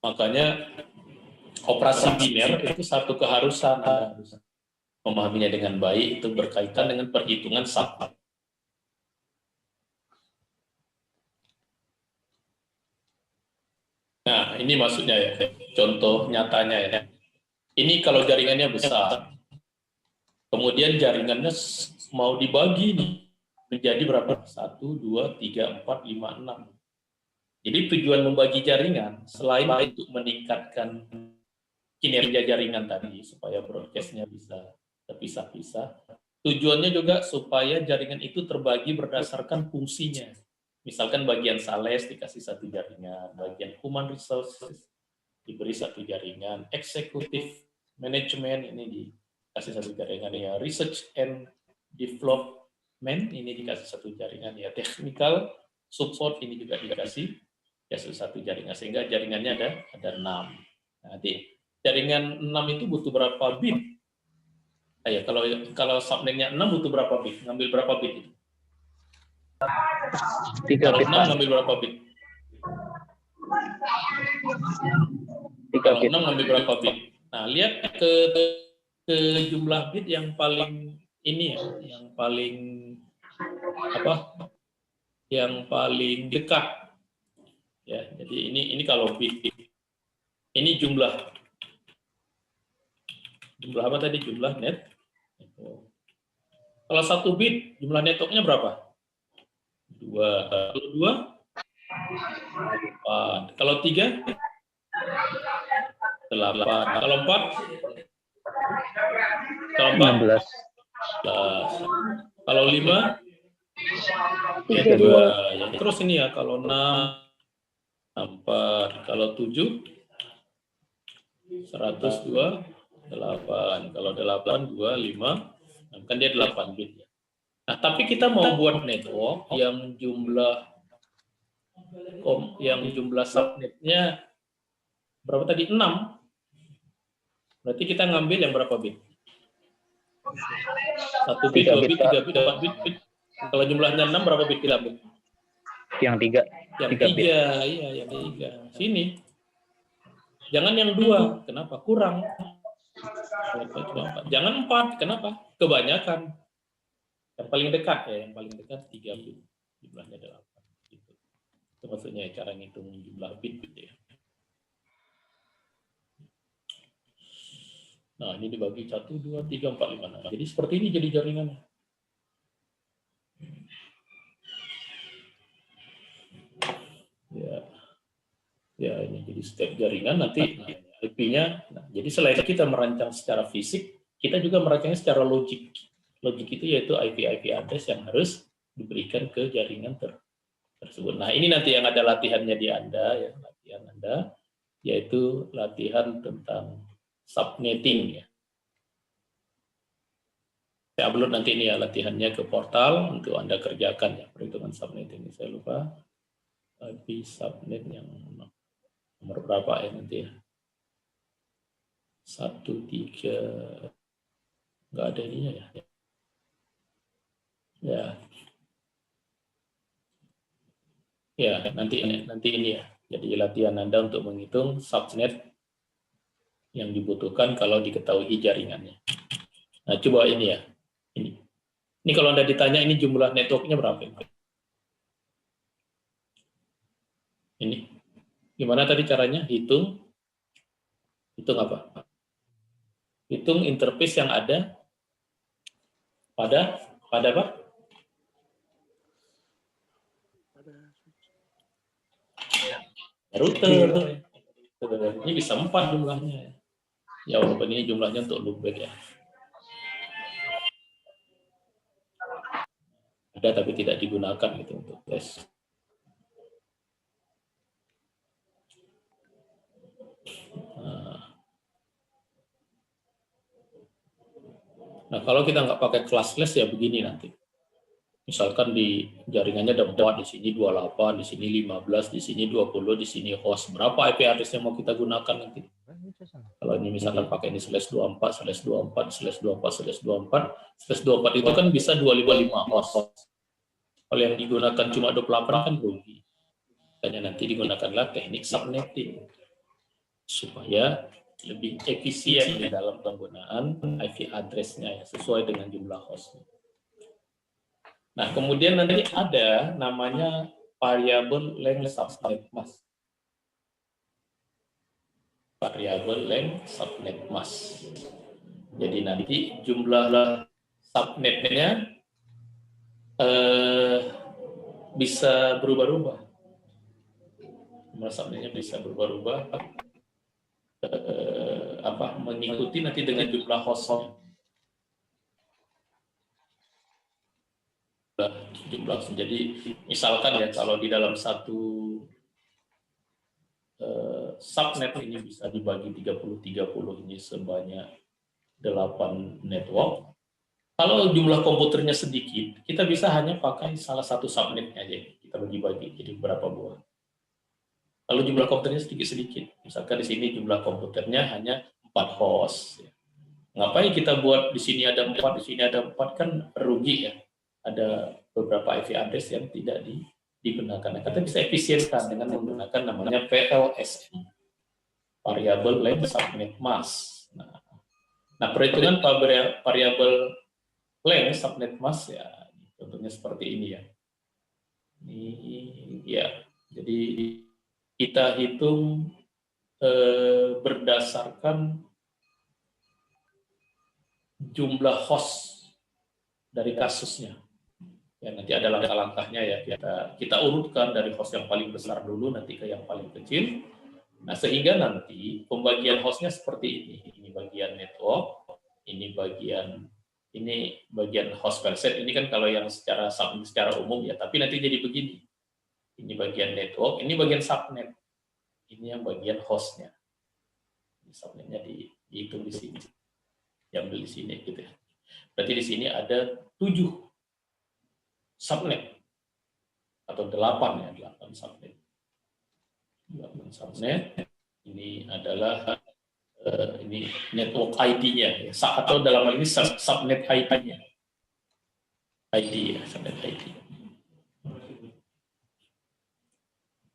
Makanya operasi biner itu satu keharusan, harus memahaminya dengan baik, itu berkaitan dengan perhitungan subnet. Nah, ini maksudnya ya, contoh nyatanya ya. Ini kalau jaringannya besar, kemudian jaringannya mau dibagi nih menjadi berapa? 1, 2, 3, 4, 5, 6. Jadi tujuan membagi jaringan selain untuk meningkatkan kinerja jaringan tadi supaya broadcast-nya bisa terpisah-pisah, tujuannya juga supaya jaringan itu terbagi berdasarkan fungsinya. Misalkan bagian sales dikasih 1 jaringan, bagian human resources diberi 1 jaringan, executive management ini dikasih 1 jaringan ya, research and development ini dikasih 1 jaringan ya, technical support ini juga dikasih ya 1 jaringan, sehingga jaringannya ada 6. Nanti jaringan 6 itu butuh berapa bit? Ya, kalau subnetnya 6 butuh berapa bit? Ngambil berapa bit itu? 3 Kalau bit, 6 Pak. ngambil berapa bit? 3 Kalau bit. 6 ngambil berapa bit? Nah, lihat ke ke jumlah bit yang paling ini ya, yang paling apa? Yang paling dekat. Ya, jadi ini kalau bit. Ini jumlah apa tadi? Jumlah net. Kalau 1 bit jumlah networknya berapa? 2. Kalau 2 4. Kalau 3 8. Kalau 4 16. Kalau 5 ya 2. Ya, terus ini ya, kalau 6 4. Kalau 7 102 8. Kalau 8 2 5. Kan dia 8 bit ya. Nah, tapi kita mau buat network yang jumlah subnetnya berapa tadi? 6. Berarti kita ngambil yang berapa bit? 1 bit, 2 bit, 3 bit, 4 bit. Kalau jumlahnya 6 berapa bit kita ambil? Yang 3. Yang 3 bit. 3, iya yang 3. Sini. Jangan yang 2, kenapa? Kurang. Jangan 4, kenapa? Kebanyakan. Yang paling dekat ya, yang paling dekat 3 bit. Jumlahnya 8. Gitu. Itu maksudnya cara ngitung jumlah bit gitu ya. Nah, ini dibagi 1, 2, 3, 4, 5, 6. Jadi seperti ini jadi jaringannya. Ya ini jadi step jaringan nanti IP-nya. Jadi selain kita merancang secara fisik, kita juga merancangnya secara logik. Logik itu yaitu IP address yang harus diberikan ke jaringan tersebut. Nah, ini nanti yang ada latihannya di Anda, ya, latihan Anda, yaitu latihan tentang subnetting ya. Saya upload nanti ini ya latihannya ke portal untuk Anda kerjakan ya, perhitungan subnetting. Saya lupa IP subnet yang nomor berapa ya nanti ya. 13 nggak ada ininya ya. Ya nanti ini ya. Jadi latihan Anda untuk menghitung subnet yang dibutuhkan kalau diketahui jaringannya. Nah, coba ini ya. Ini kalau Anda ditanya ini jumlah networknya berapa? Ini. Gimana tadi caranya? Hitung apa? Hitung interface yang ada pada apa? Router. Ini bisa 4 jumlahnya. Ya walaupun ini jumlahnya untuk loopback ya. Ada tapi tidak digunakan gitu untuk tes. Nah, kalau kita nggak pakai classless ya begini nanti. Misalkan di jaringannya ada 4, di sini 28, di sini 15, di sini 20, di sini host. Berapa IP address yang mau kita gunakan nanti? Kalau ini misalkan pakai ini /24, /24, /24, /24, /24 itu kan bisa 255 host. Kalau yang digunakan cuma 28 kan rugi. Makanya nanti digunakanlah teknik subnetting supaya lebih efisien di dalam penggunaan IP address-nya ya, sesuai dengan jumlah host. Nah, kemudian nanti ada namanya variable length subnet mask. Variable length subnet mask. Jadi nanti jumlah subnetnya bisa berubah-ubah. Jumlah subnetnya bisa berubah-ubah. Mengikuti nanti dengan jumlah host. Jumlah. Jadi misalkan ya kalau di dalam satu subnet ini bisa dibagi 30 ini sebanyak 8 network. Kalau jumlah komputernya sedikit, kita bisa hanya pakai salah satu subnetnya aja. Kita bagi-bagi jadi berapa buah. Kalau jumlah komputernya sedikit-sedikit, misalkan di sini jumlah komputernya hanya 4 host. Ngapain kita buat di sini ada 4, di sini ada 4, kan rugi ya. Ada beberapa IP address yang tidak digunakan. Nah, kita bisa efisienkan dengan menggunakan namanya VLSM, Variable Length Subnet Mask. Nah, Nah, perhitungan variabel length subnet mask ya contohnya seperti ini ya. Ini ya. Jadi kita hitung berdasarkan jumlah host dari kasusnya. Ya, nanti ada langkah-langkahnya ya. Kita urutkan dari host yang paling besar dulu nanti ke yang paling kecil. Nah, sehingga nanti pembagian hostnya seperti ini. Ini bagian network, ini bagian host per set. Ini kan kalau yang secara umum ya, tapi nanti jadi begini. Ini bagian network, ini bagian subnet. Ini yang bagian hostnya. Subnetnya dihitung di sini. Diambil di sini gitu ya. Berarti di sini ada 7 subnet atau 8 ya, 8 subnet. 8 subnet. Ini adalah ini network ID-nya ya. Atau dalam hal ini subnet ID-nya. ID ya, subnet ID.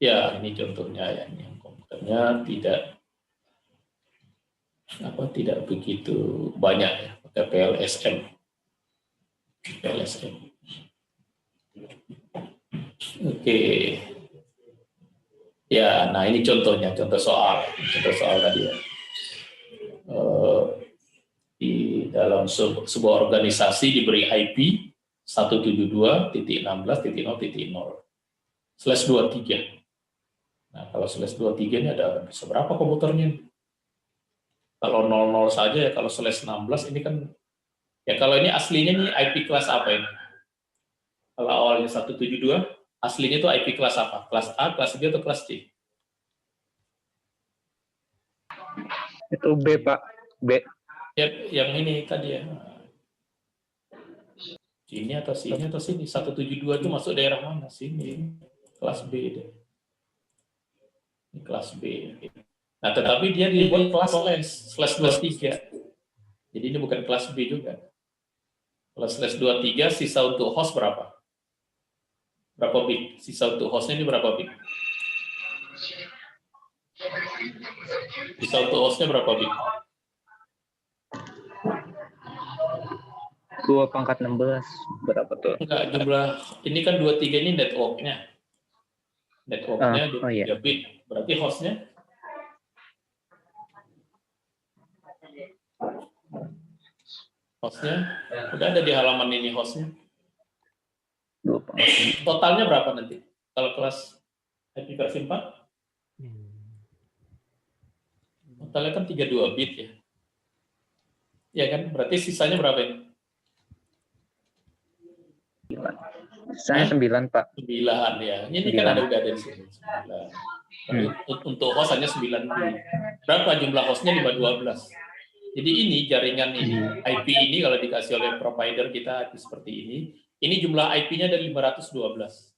Ya, ini contohnya ya, ini yang komputernya tidak begitu banyak ya, pakai PLSM. Oke. Ya, nah ini contohnya, contoh soal tadi ya. Di dalam sebuah organisasi diberi IP 172.16.0.0/23. Nah, kalau /23 ini ada seberapa komputernya? Kalau 00 saja ya, kalau /16 ini kan ya, kalau ini aslinya nih IP kelas apa ini? Kalau awalnya 172, aslinya itu IP kelas apa? Kelas A, kelas B, atau kelas C? Itu B, Pak. B. Ya, yang ini tadi ya. Sini atau sini atau sini. 172 itu masuk daerah mana? Sini. Kelas B deh. Ini kelas B. Nah, tetapi dia dibuat kelas /23. Jadi ini bukan kelas B juga. Kelas /23 sisa untuk host berapa? Berapa bit? Sisa untuk hostnya ini berapa bit? Sisa untuk hostnya berapa bit? 2/16 berapa tuh? Enggak, jumlah ini kan 23 ini networknya. Networknya 23 iya. bit. Berarti hostnya? Hostnya udah ada di halaman ini hostnya. 2/16. Totalnya berapa nanti? Kalau kelas IP versi 4? Totalnya kan 32 bit ya. Ya kan? Berarti sisanya berapa ini? Saya 9, Pak. 9 ya. Ini 9. kan udah ada di sini. 9. Untuk host hanya 9 bit. Berapa jumlah hostnya? 512. Jadi ini jaringan ini, IP ini kalau dikasih oleh provider kita IP seperti ini jumlah IP-nya ada 512.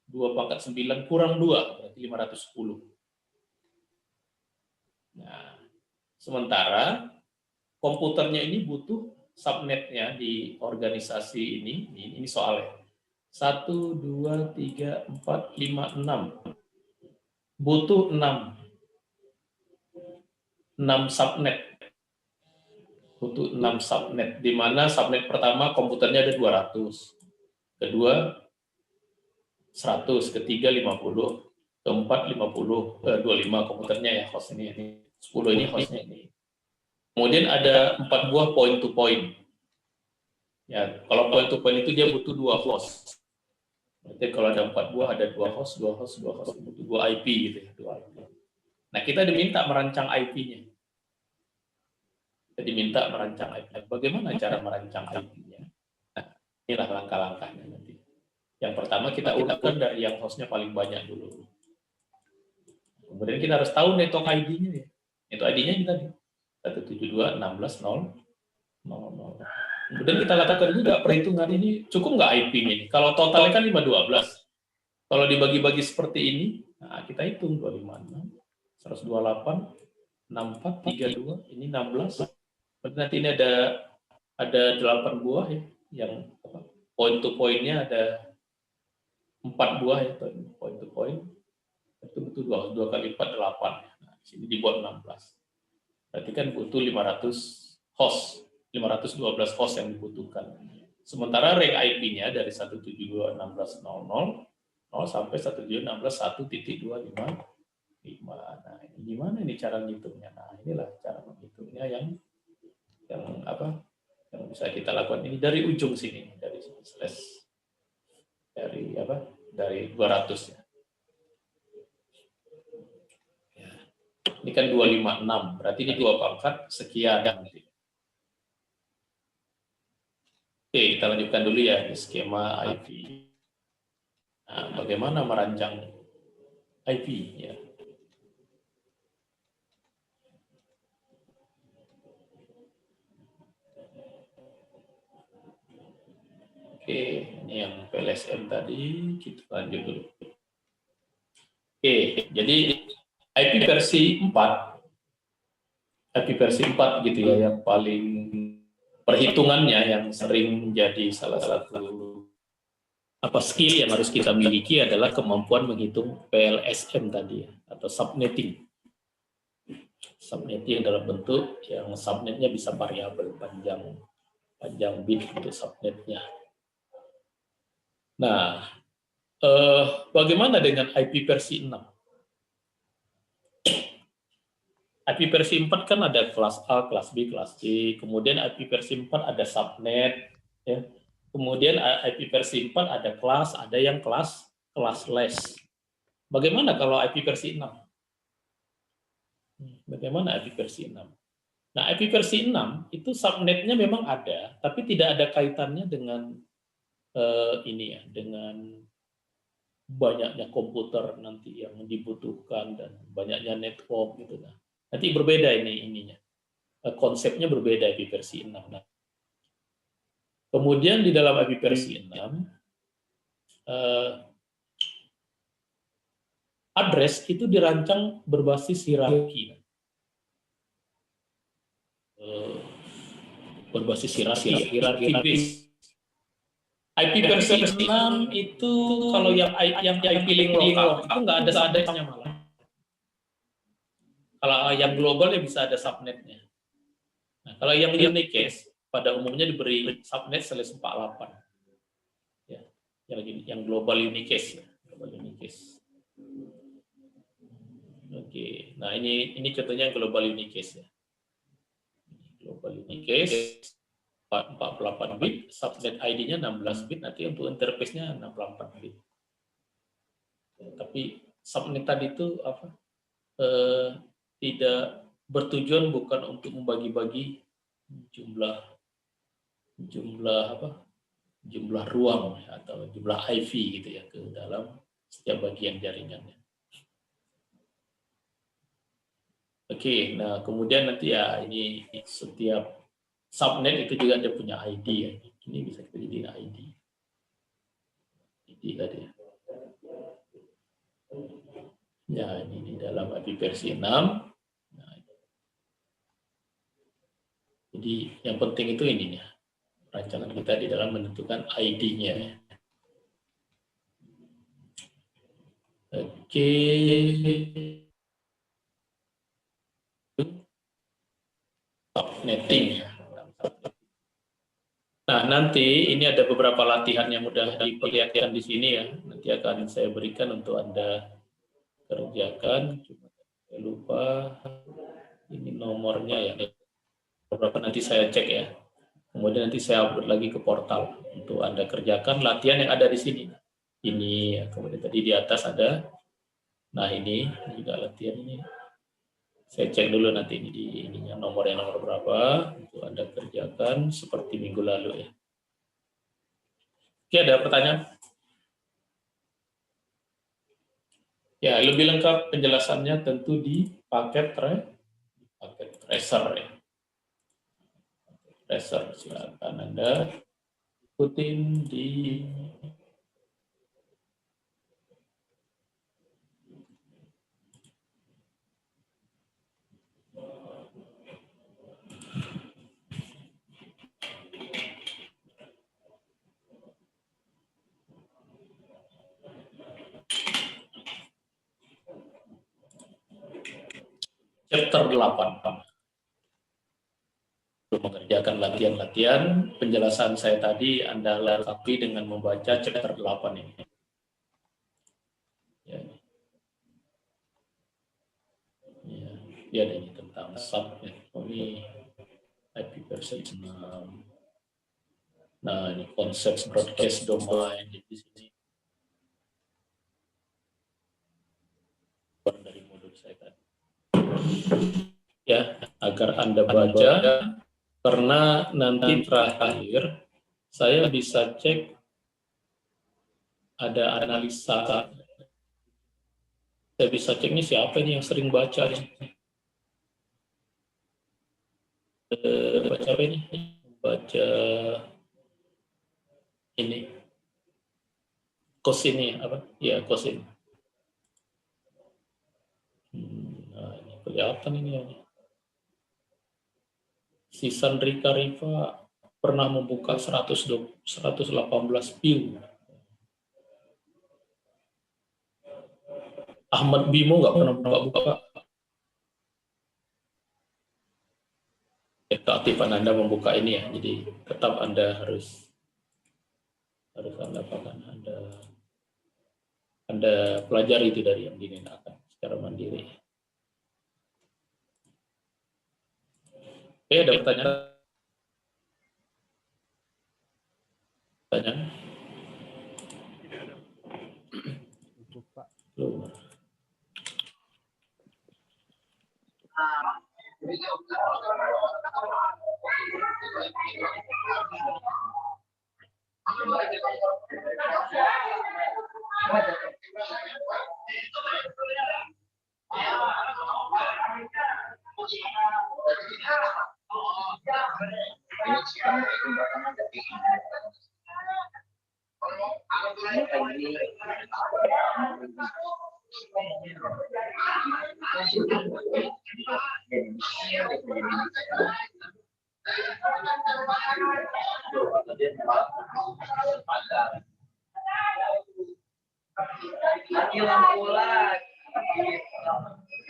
2/9 kurang 2, berarti 510. Nah, sementara komputernya ini butuh subnetnya di organisasi ini soalnya. 1, 2, 3, 4, 5, 6. Butuh 6 subnet. Butuh 6 subnet, di mana subnet pertama komputernya ada 200, kedua 100, ketiga 50, keempat 50, 25 komputernya ya, host ini 10 ini hostnya ini. Kemudian ada 4 buah point to point. Ya, kalau point to point itu dia butuh 2 host. Berarti kalau ada 4 buah, ada 2 host, butuh 2 IP gitu ya, 2 IP. Nah, kita diminta merancang IP-nya. Kita diminta merancang IP. Bagaimana cara merancang IP-nya? Nah, inilah langkah-langkahnya nanti. Yang pertama kita urutkan dari yang hostnya paling banyak dulu. Kemudian kita harus tahu network ID-nya ya. Network ID-nya kita 172.16.0.0. Kemudian kita lakukan juga perhitungan ini cukup nggak IP-nya ini. Kalau totalnya kan 512. Kalau dibagi-bagi seperti ini, nah kita hitung 256, 128, 64, 32, ini 16. Berarti nanti ini ada 8 buah ya, yang point to point-nya ada 4 buah ya, point to point. Itu betul 2 kali 4, 8. Nah, di sini dibuat 16. Berarti kan butuh 500 host, 512 host yang dibutuhkan. Sementara rank IP-nya dari 172.16.00 sampai 172.16.1.25. Nah, ini gimana ini cara ngitungnya? Nah, inilah cara menghitungnya yang apa? Yang bisa kita lakukan ini dari ujung sini, dari slash dari apa? Dari 200 ya. Ini kan 256, berarti ini 2 pangkat sekian. Oke, kita lanjutkan dulu ya di skema IP. Nah, bagaimana merancang IP ya? Oke, ini yang PLSM tadi, kita lanjut dulu. Oke, jadi IP versi 4 gitu ya, yang paling perhitungannya yang sering menjadi salah satu skill yang harus kita miliki adalah kemampuan menghitung PLSM tadi ya, atau subnetting. Subnetting dalam bentuk yang subnetnya bisa variabel, panjang bit untuk subnetnya. Nah, bagaimana dengan IP versi 6? IP versi 4 kan ada kelas A, kelas B, kelas C. Kemudian IP versi 4 ada subnet. Ya. Kemudian IP versi 4 ada kelas, ada yang classless. Bagaimana kalau IP versi 6? Bagaimana IP versi 6? Nah, IP versi 6 itu subnetnya memang ada, tapi tidak ada kaitannya dengan ini ya, dengan banyaknya komputer nanti yang dibutuhkan dan banyaknya network gitu. Nah, nanti berbeda ininya. Konsepnya berbeda IP versi 6. Nah, kemudian di dalam IP versi 6 address itu dirancang berbasis hierarki. Berbasis hierarki base. IP versi 6 itu kalau yang IP link lokal itu nggak ada subnetnya malah. Kalau yang global ya bisa ada subnetnya. Nah, kalau yang unique case pada umumnya diberi subnet /48. Ya, yang global unique case ya. Global unique case. Oke, nah ini contohnya global unique case ya. Global unique case 48 bit, subnet ID-nya 16 bit, nanti untuk interface-nya 64 bit. Tapi subnet tadi itu apa? Tidak bertujuan bukan untuk membagi-bagi jumlah ruang atau jumlah IV gitu ya ke dalam setiap bagian jaringannya. Oke, nah kemudian nanti ya ini setiap subnet itu juga ada punya ID ya. Ini bisa kita jadiin ID. ID tadi ya. Ya, ini di dalam IP versi 6. Nah, jadi yang penting itu ininya. Rancangan kita di dalam menentukan ID-nya ya. Oke. Subnetting ya. Nah, nanti ini ada beberapa latihan yang mudah diperlihatkan di sini ya. Nanti akan saya berikan untuk Anda kerjakan. Cuma saya lupa ini nomornya ya. Beberapa nanti saya cek ya. Kemudian nanti saya upload lagi ke portal untuk Anda kerjakan latihan yang ada di sini. Ini ya, kemudian tadi di atas ada. Nah, ini juga latihan ini. Saya cek dulu nanti ini di ininya nomor berapa untuk Anda kerjakan seperti minggu lalu ya. Oke, ada pertanyaan? Ya, lebih lengkap penjelasannya tentu di paket tracer ya. Tracer silakan Anda ikutin di chapter 8. mengerjakan latihan-latihan. Penjelasan saya tadi Anda lengkapi dengan membaca chapter 8 ini. Ya. Ya, ya ini tentang sub ya. Ini IP versi 6. Nah, ini konsep broadcast domain di sini. Dari modul saya tadi. Ya, agar Anda baca, karena nanti terakhir saya bisa cek ada analisa. Saya bisa cek ini siapa ini yang sering baca ini. Baca apa ini? Baca ini. Kos ini apa? Ya, kos ini. Nah, ini kelihatan ini ya. Si Sandrika Riva pernah membuka 118 view. Ahmad Bimo nggak pernah buka. Keaktifan Anda membuka ini ya, jadi tetap Anda harus Anda pelajari itu dari yang dimintakan secara mandiri. Oke, ada pertanyaan? Cukup, Pak. Belum.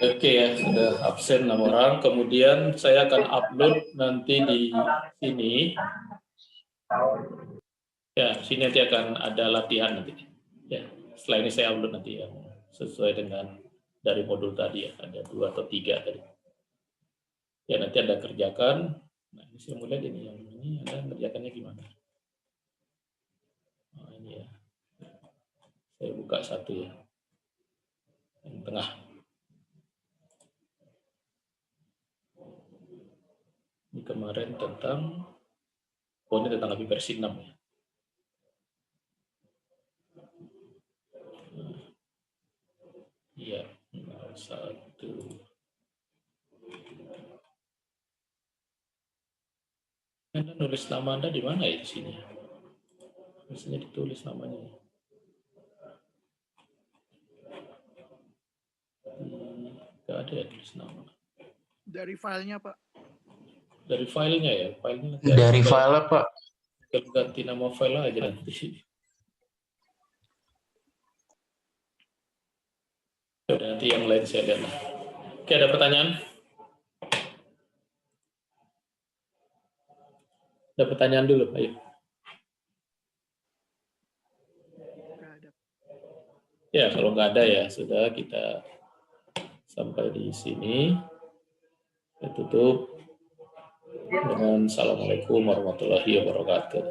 Oke ya, sudah absen 6 orang. Kemudian saya akan upload nanti di sini. Ya, sini nanti akan ada latihan nanti. Ya, setelah ini saya upload nanti yang sesuai dengan dari modul tadi ya, ada 2 atau 3 tadi. Ya, nanti Anda kerjakan. Nah, ini saya mulai ini yang ini Anda kerjakannya gimana? Nah, ini ya. Saya buka satu ya. Yang tengah. Ini kemarin tentang ini tentang API versi 6 ya. Iya, 1. Anda nulis nama Anda di mana ya di sini? Biasanya ditulis namanya. Nggak ada ya tulis nama. Dari filenya, Pak. Dari filenya ya, filenya. Dari file, Pak. Ganti nama file aja nanti. Nanti yang lain saya lihat. Oke, ada pertanyaan? Ada pertanyaan dulu, ayo. Ya, kalau nggak ada ya sudah, kita sampai di sini. Saya tutup dengan Assalamualaikum warahmatullahi wabarakatuh.